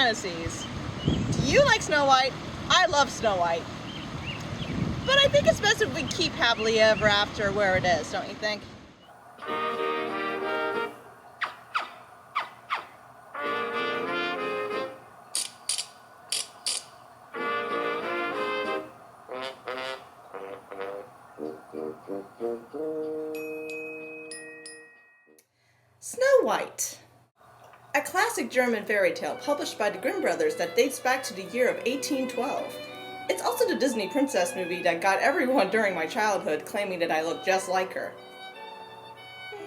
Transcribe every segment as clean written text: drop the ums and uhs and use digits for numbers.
Fantasies. Do you like Snow White? I love Snow White. But I think it's best if we keep happily ever after where it is, don't you think? Snow White. A classic German fairy tale published by the Grimm brothers that dates back to the year of 1812. It's also the Disney princess movie that got everyone during my childhood claiming that I look just like her.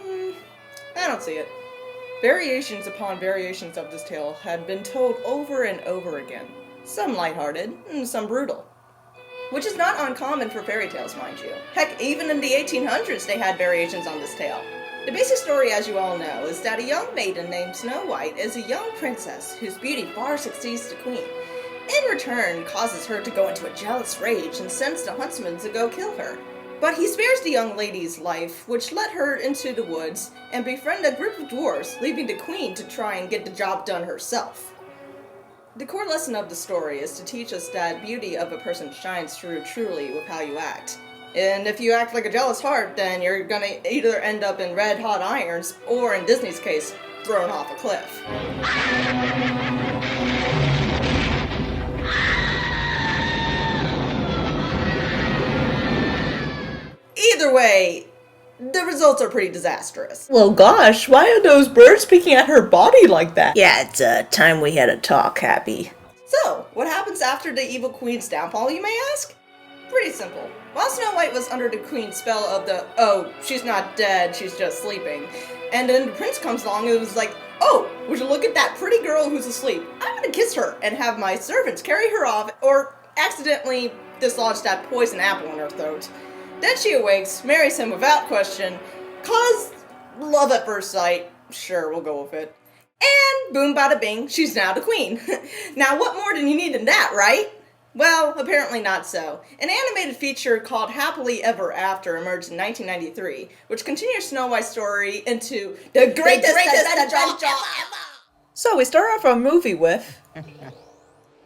I don't see it. Variations upon variations of this tale have been told over and over again. Some lighthearted, and some brutal. Which is not uncommon for fairy tales, mind you. Heck, even in the 1800s they had variations on this tale. The basic story, as you all know, is that a young maiden named Snow White is a young princess whose beauty far succeeds the queen. In return, causes her to go into a jealous rage and sends the huntsman to go kill her. But he spares the young lady's life, which led her into the woods and befriend a group of dwarves, leaving the queen to try and get the job done herself. The core lesson of the story is to teach us that beauty of a person shines through truly with how you act. And if you act like a jealous heart, then you're gonna either end up in red hot irons, or in Disney's case, thrown off a cliff. Either way, the results are pretty disastrous. Well gosh, why are those birds picking at her body like that? Yeah, it's time we had a talk, Happy. So, what happens after the evil queen's downfall, you may ask? Pretty simple. While Snow White was under the queen's spell of the, oh, she's not dead, she's just sleeping, and then the prince comes along and it was like, oh, would you look at that pretty girl who's asleep? I'm gonna kiss her and have my servants carry her off, or accidentally dislodge that poison apple in her throat. Then she awakes, marries him without question, cause love at first sight, sure, we'll go with it. And boom bada bing, she's now the queen. Now what more do you need than that, right? Well, apparently not so. An animated feature called Happily Ever After emerged in 1993, which continues Snow White's story into the greatest adventure ever! So we start off our movie with...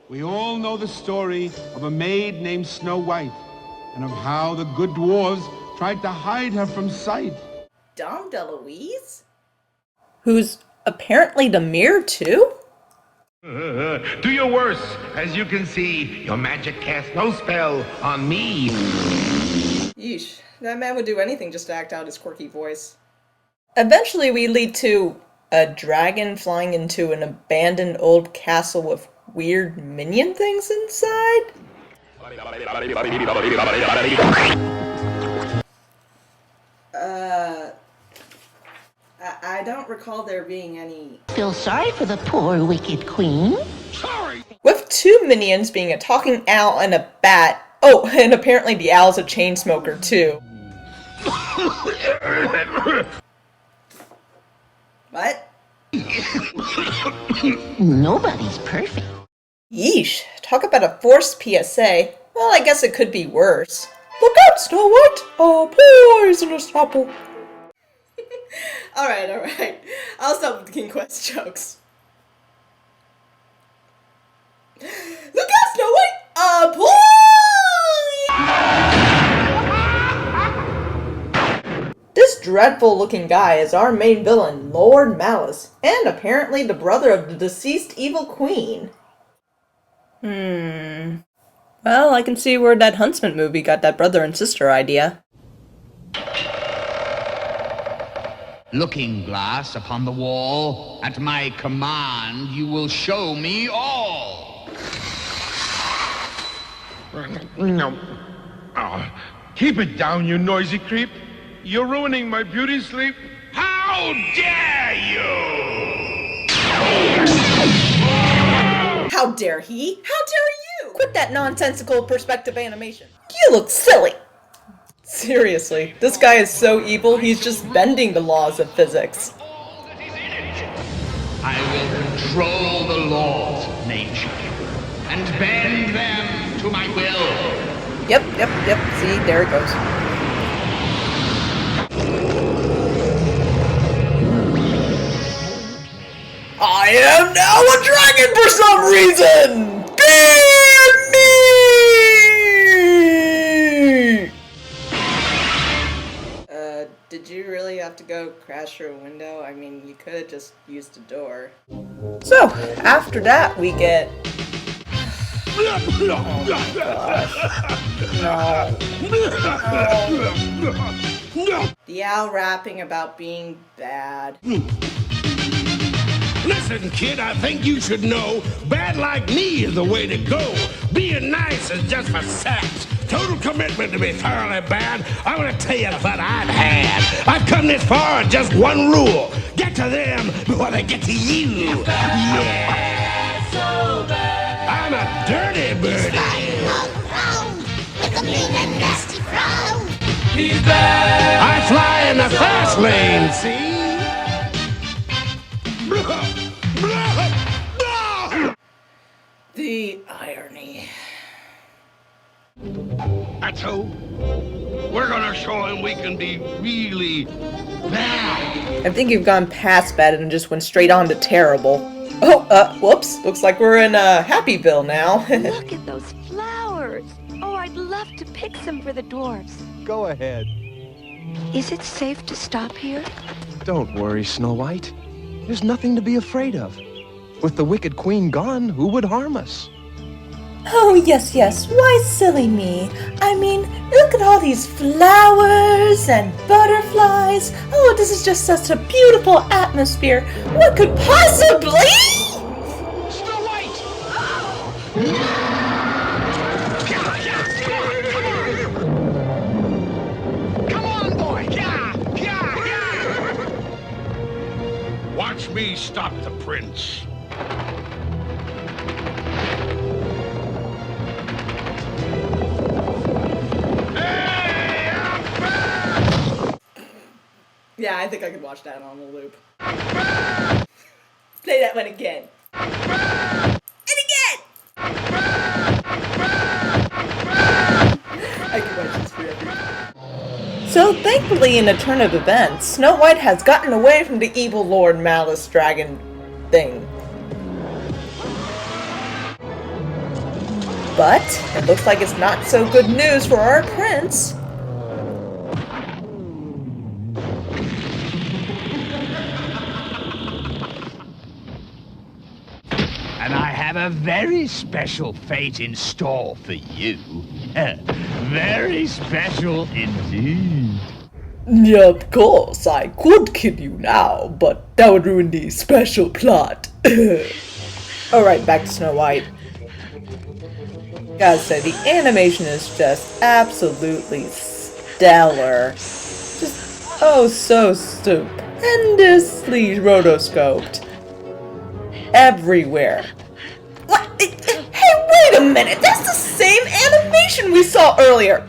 We all know the story of a maid named Snow White, and of how the good dwarves tried to hide her from sight. Dom DeLuise? Who's apparently the mirror too? Do your worst. As you can see, your magic casts no spell on me. Yeesh, that man would do anything just to act out his quirky voice. Eventually we lead to a dragon flying into an abandoned old castle with weird minion things inside? I don't recall there being any... Feel sorry for the poor wicked queen? Sorry! With two minions being a talking owl and a bat. Oh, and apparently the owl's a chain smoker too. What? Nobody's perfect. Yeesh, talk about a forced PSA. Well, I guess it could be worse. Look out, Snow White! A poisonous apple. Alright. I'll stop with the King Quest jokes. Look out, Snow White! A boy! This dreadful looking guy is our main villain, Lord Malice, and apparently the brother of the deceased evil queen. Well, I can see where that Huntsman movie got that brother and sister idea. Looking glass upon the wall, at my command you will show me all. No. Oh, keep it down, you noisy creep. You're ruining my beauty sleep. How dare you! How dare he? How dare you? Quit that nonsensical perspective animation. You look silly! Seriously, this guy is so evil, he's just bending the laws of physics. I will control the laws of nature and bend them to my will. Yep, see, there it goes. I I am now a dragon for some reason! Dear me! Did you really have to go crash through a window? I mean, you could have just used a door. So, after that, we get... The owl rapping about being bad. Listen, kid, I think you should know bad like me is the way to go. Being nice is just for sex. Total commitment to be thoroughly bad. I'm gonna tell you what I've had. I've come this far on just one rule. Get to them before they get to you. Yeah. I'm a dirty birdie. With a mean and nasty frown. I fly in the fast lane, see? The irony. That's so. We're gonna show him we can be really bad. I think you've gone past bad and just went straight on to terrible. Oh, whoops. Looks like we're in, Happyville now. Look at those flowers. Oh, I'd love to pick some for the dwarves. Go ahead. Is it safe to stop here? Don't worry, Snow White. There's nothing to be afraid of. With the Wicked Queen gone, who would harm us? Oh, yes, yes. Why silly me? I mean, look at all these flowers and butterflies. Oh, this is just such a beautiful atmosphere. What could possibly... Snow White! Come on, boy! Watch me stop the prince. Yeah, I think I could watch that on the loop. Play that one again. And again! I could watch this forever. So, thankfully, in a turn of events, Snow White has gotten away from the evil Lord Malice dragon thing. But, it looks like it's not so good news for our prince. And I have a very special fate in store for you. Very special indeed. Yeah, of course, I could kill you now, but that would ruin the special plot. Alright, back to Snow White. Gotta say, the animation is just absolutely stellar. Just, oh, so stupendously rotoscoped. Everywhere. What? Hey, wait a minute! That's the same animation we saw earlier!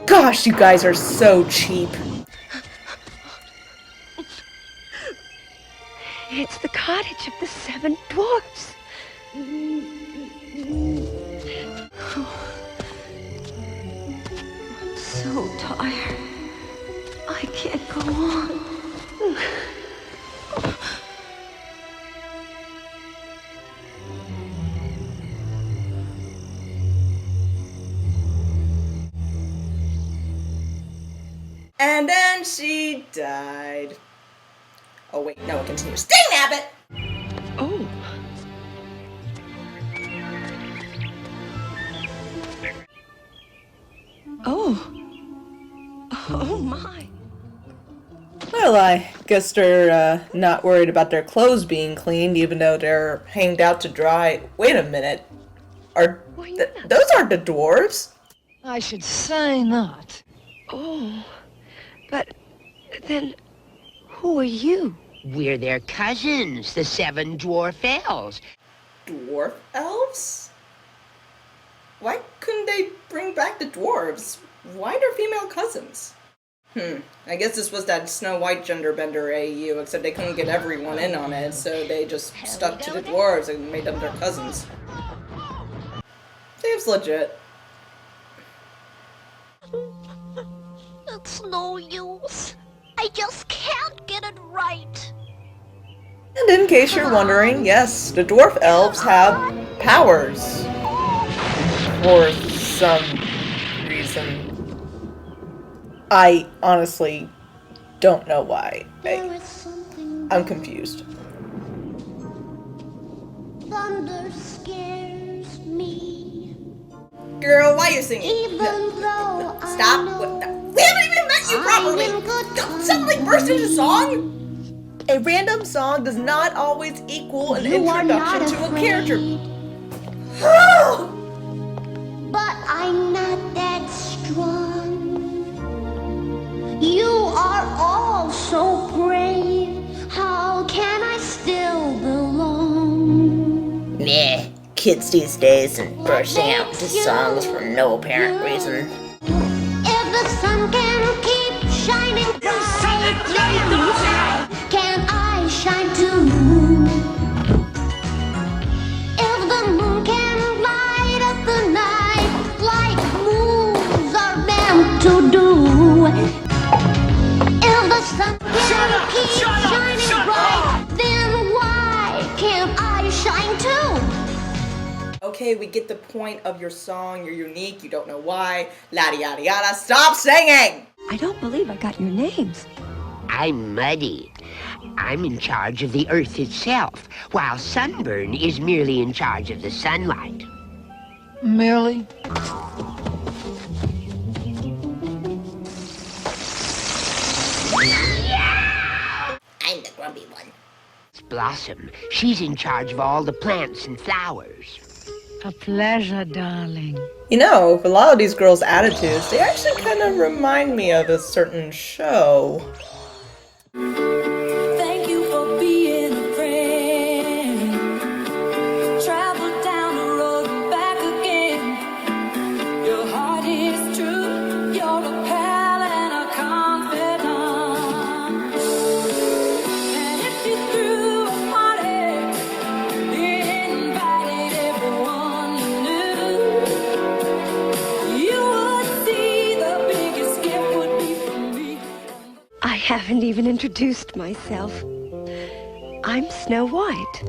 Gosh, you guys are so cheap. It's the cottage of the 7 dwarfs. I'm so tired. I can't go on. And then she died. Oh wait, no, it continues. Dang nabbit! Oh. Oh. Oh my. Well, I guess they're not worried about their clothes being cleaned, even though they're hanged out to dry. Wait a minute. Those aren't the dwarves? I should say not. Oh. But then, who are you? We're their cousins, the 7 dwarf elves. Dwarf elves? Why couldn't they bring back the dwarves? Why their female cousins? I guess this was that Snow White gender bender AU, except they couldn't get everyone in on it, so they just stuck to the dwarves and made them their cousins. Seems legit. It's no use. I just can't get it right. And in case you're wondering, yes, the dwarf elves have powers. For some reason. I honestly don't know why. I'm confused. Thunder scares me. Girl, why are you singing? Even though Stop. We haven't even met you properly. Don't suddenly burst into song. A random song does not always equal an introduction to a character. But I'm not that strong. You are all so brave. How can I still belong? Meh, kids these days and bursting out into songs for no apparent reason. If the sun can keep shining brightly, can I shine too? If the moon can light up the night like moons are meant to do. If the sun can keep shining bright, then why can't I shine too? Okay, we get the point of your song. You're unique. You don't know why. Yada yada yada. Stop singing! I don't believe I got your names. I'm Muddy. I'm in charge of the earth itself, while Sunburn is merely in charge of the sunlight. Merely? I'm the grumpy one. It's Blossom. She's in charge of all the plants and flowers. A pleasure, darling. You know, a lot of these girls' attitudes, they actually kind of remind me of a certain show. Thank you for being a friend. Travel down the road and back again. Your heart is true. You're a pal and a confidant. And if you threw a party, invited everyone you knew, you would see the biggest gift would be from me. I haven't even introduced myself. I'm Snow White.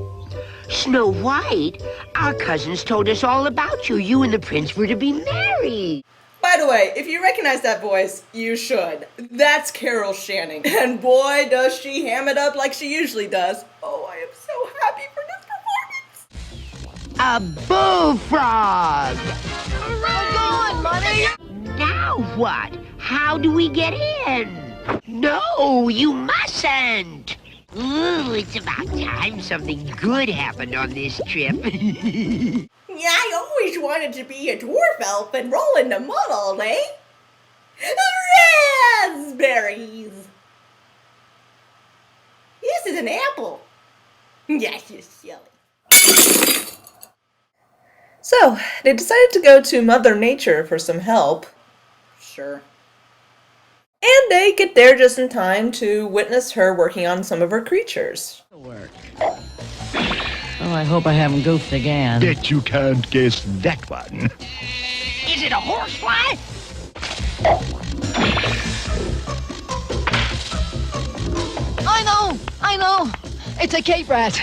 Snow White? Our cousins told us all about you. You and the prince were to be married. By the way, if you recognize that voice, you should. That's Carol Channing. And boy, does she ham it up like she usually does. Oh, I am so happy for this performance. A bullfrog! Go on, Money! Now what? How do we get in? No, you mustn't! Ooh, it's about time something good happened on this trip. Yeah, I always wanted to be a dwarf elf and roll in the mud all day. Raspberries! This is an apple. Yes, you're silly. So, they decided to go to Mother Nature for some help. Sure. And they get there just in time to witness her working on some of her creatures. Oh, I hope I haven't goofed again. Bet you can't guess that one. Is it a horsefly? I know! It's a cave rat.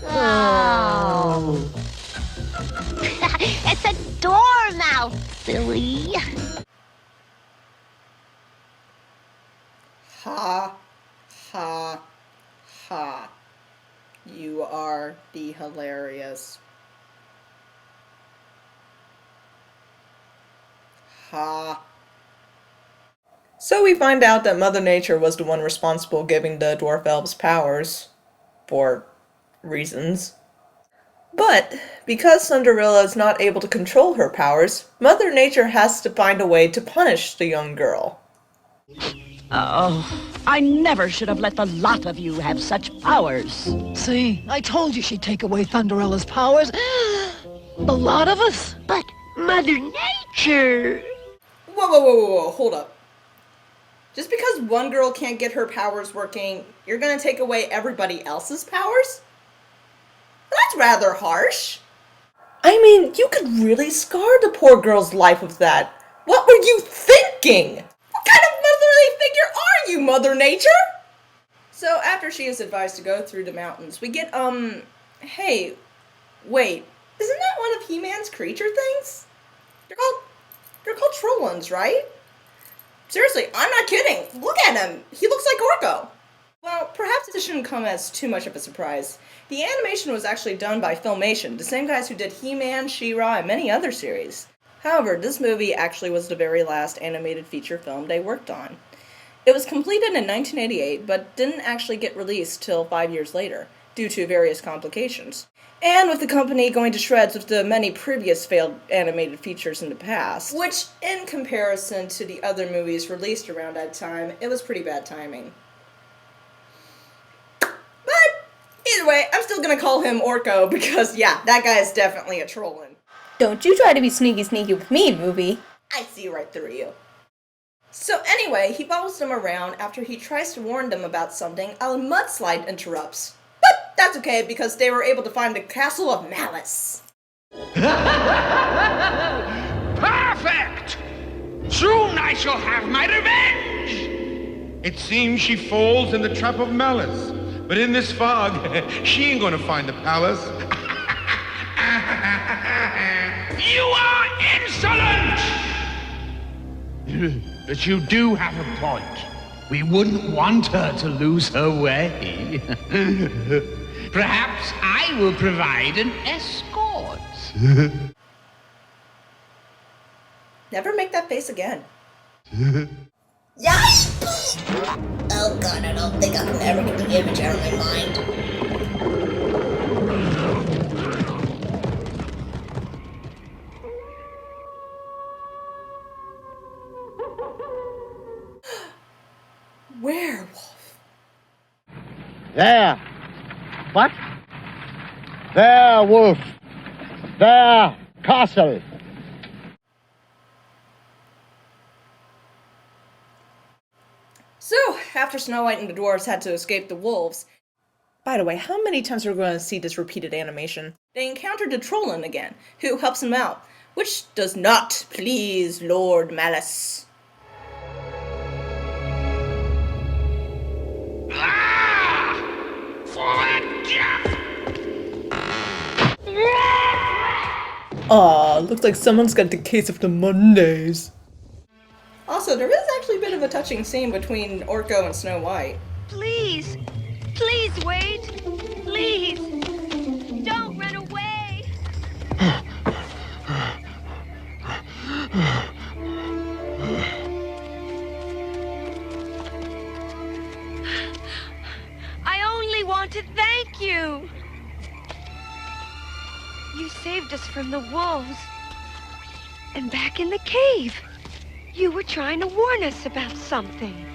Oh. It's a dormouse, silly. Ha, ha, ha. You are the hilarious. Ha. So we find out that Mother Nature was the one responsible giving the dwarf elves powers. For reasons. But, because Cinderella is not able to control her powers, Mother Nature has to find a way to punish the young girl. Oh, I never should have let the lot of you have such powers. See, I told you she'd take away Thunderella's powers. The lot of us? But Mother Nature... Whoa, hold up. Just because one girl can't get her powers working, you're gonna take away everybody else's powers? That's rather harsh. I mean, you could really scar the poor girl's life with that. What were you thinking? What kind of motherly figure are you, Mother Nature? So after she is advised to go through the mountains, we get, hey, wait, isn't that one of He-Man's creature things? They're called Trollons, right? Seriously, I'm not kidding. Look at him. He looks like Orko. Well, perhaps this shouldn't come as too much of a surprise. The animation was actually done by Filmation, the same guys who did He-Man, She-Ra, and many other series. However, this movie actually was the very last animated feature film they worked on. It was completed in 1988, but didn't actually get released till 5 years later, due to various complications. And with the company going to shreds with the many previous failed animated features in the past, which, in comparison to the other movies released around that time, it was pretty bad timing. But, either way, I'm still gonna call him Orko, because yeah, that guy is definitely a Trollin. Don't you try to be sneaky with me, movie. I see right through you. So anyway, he follows them around after he tries to warn them about something. A mudslide interrupts. But that's okay, because they were able to find the castle of Malice. Perfect! Soon I shall have my revenge! It seems she falls in the trap of Malice. But in this fog, she ain't gonna find the palace. You are insolent! But you do have a point. We wouldn't want her to lose her way. Perhaps I will provide an escort. Never make that face again. Yikes! Oh god, I don't think I can ever get the image out of my mind. Werewolf. There. What? There, wolf. There, castle. So, after Snow White and the dwarves had to escape the wolves, By the way, how many times are we going to see this repeated animation? they encountered the Trollin again, who helps them out, which does not please Lord Malice. Aw, looks like someone's got the case of the Mondays. Also, there is actually a bit of a touching scene between Orko and Snow White. Please, please wait. Please, don't run away. I only want to thank you. You saved us from the wolves. And back in the cave, you were trying to warn us about something.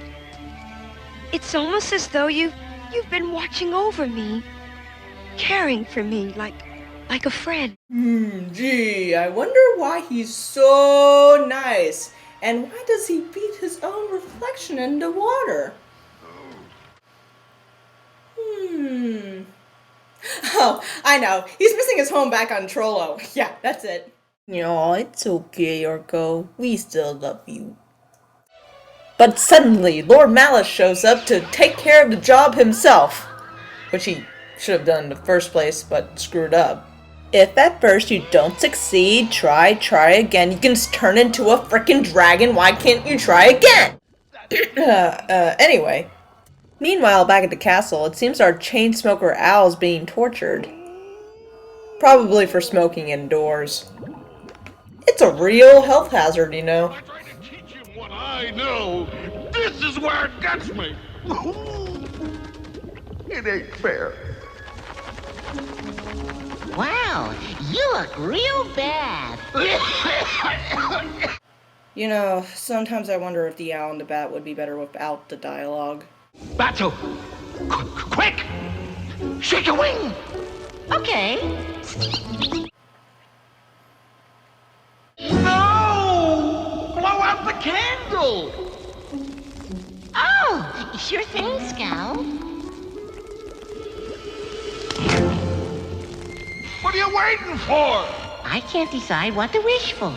It's almost as though you've been watching over me, caring for me like a friend. Gee, I wonder why he's so nice. And why does he beat his own reflection in the water? Oh, I know. He's missing his home back on Trollo. Yeah, that's it. No, it's okay, Orko. We still love you. But suddenly, Lord Malice shows up to take care of the job himself. Which he should have done in the first place, but screwed up. If at first you don't succeed, try again. You can turn into a frickin' dragon. Why can't you try again? Anyway. Meanwhile, back at the castle, it seems our chain smoker Al's being tortured. Probably for smoking indoors. It's a real health hazard, you know. What I know, this is where it gets me. It ain't fair. Wow, you look real bad. You know, sometimes I wonder if the owl and the bat would be better without the dialogue. Batu, quick! Shake a wing! Okay. No! Blow out the candle! Oh, sure thing, Scout. What are you waiting for? I can't decide what to wish for.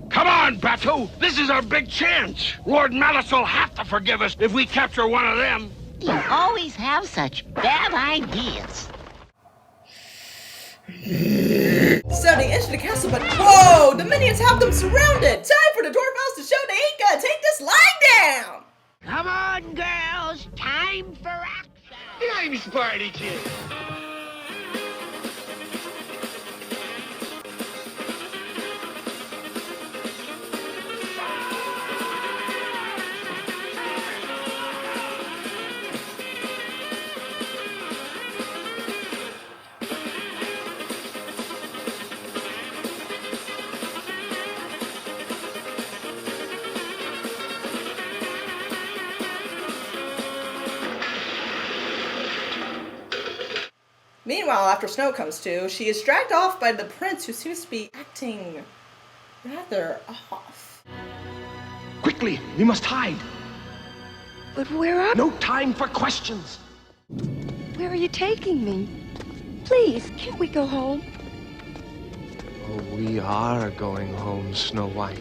Come on, Batu! so this is our big chance. Lord Malice will have to forgive us if we capture one of them. You always have such bad ideas. Sounding into the castle, but whoa! The minions have them surrounded! Time for the dwarf elves to show the ain't gonna take this line down! Come on, girls. Time for action. I'm Sparty Kid. Meanwhile, after Snow comes to, she is dragged off by the prince, who seems to be acting rather off. Quickly, we must hide. But where are... No time for questions. Where are you taking me? Please, can't we go home? Oh, we are going home, Snow White.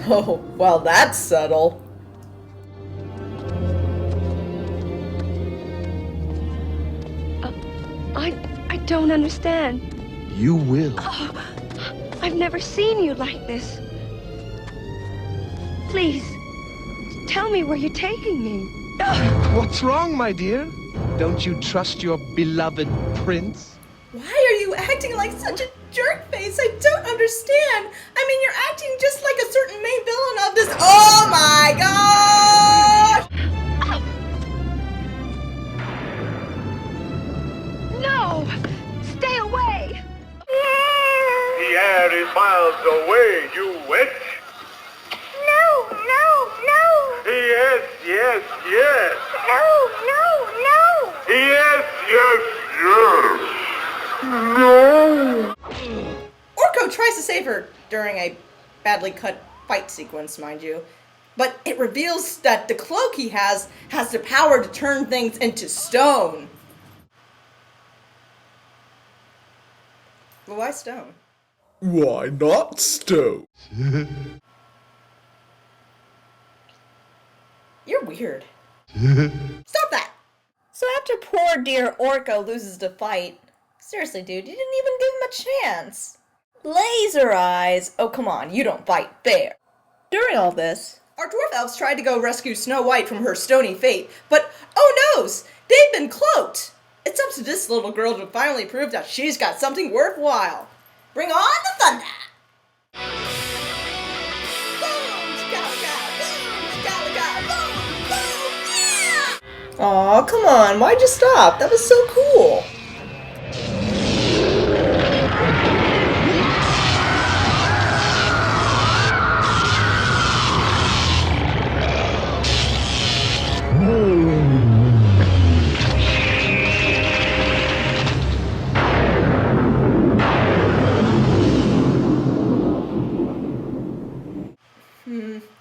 Oh, well, that's subtle. I don't understand. You will. Oh, I've never seen you like this. Please, tell me where you're taking me. What's wrong, my dear? Don't you trust your beloved prince? Why are you acting like such a jerk face? I don't understand. I mean, you're acting just like a certain main villain of this. Oh my gosh! No! Stay away! The air is miles away, you witch. No, no, no. Yes, yes, yes. No, no, no. Yes, yes, yes. No. Orko tries to save her during a badly cut fight sequence, mind you. But it reveals that the cloak he has the power to turn things into stone. Well, why stone? Why not stone? You're weird. Stop that! So after poor dear Orko loses the fight, seriously dude, you didn't even give him a chance. Laser eyes! Oh come on, you don't fight fair. During all this, our dwarf elves tried to go rescue Snow White from her stony fate, but oh noes! They've been cloaked! It's up to this little girl to finally prove that she's got something worthwhile. Bring on the thunder! aw, come on, why'd you stop? That was so cool.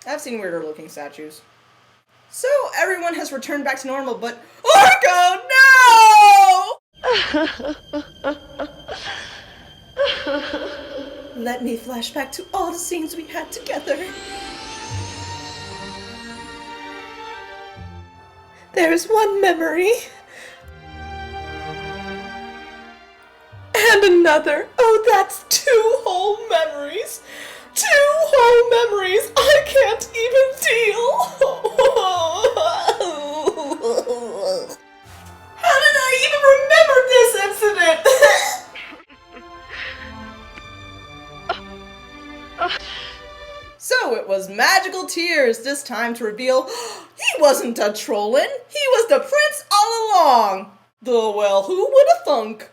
I've seen weirder looking statues. So everyone has returned back to normal, but Orko, no! Let me flash back to all the scenes we had together. There's one memory. And another. Oh, that's 2 whole memories. 2 whole memories. I can't even deal. How did I even remember this incident? So it was magical tears this time to reveal he wasn't a trollin', he was the prince all along. Well, who would have thunk?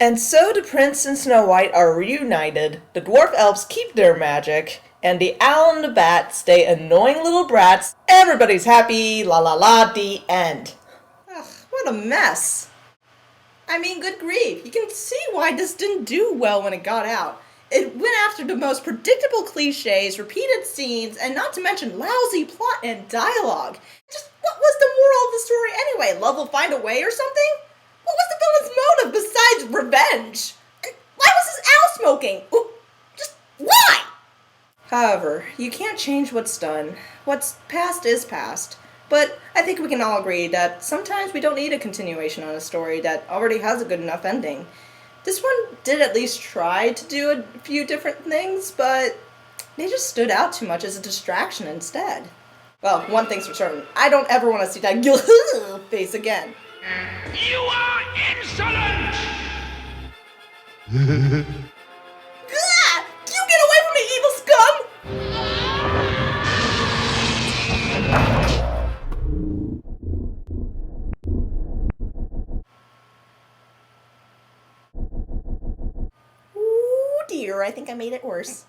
And so the prince and Snow White are reunited, the dwarf elves keep their magic, and the owl and the bat stay annoying little brats. Everybody's happy, la la la, the end. Ugh, what a mess. I mean, good grief, you can see why this didn't do well when it got out. It went after the most predictable cliches, repeated scenes, and not to mention lousy plot and dialogue. Just what was the moral of the story anyway? Love will find a way or something? What was the villain's motive besides revenge? And why was this owl smoking? Just why? However, you can't change what's done. What's past is past. But I think we can all agree that sometimes we don't need a continuation on a story that already has a good enough ending. This one did at least try to do a few different things, but they just stood out too much as a distraction instead. Well, one thing's for certain, I don't ever want to see that face again. You are insolent! Gah! You get away from me, evil scum! Ooh dear, I think I made it worse.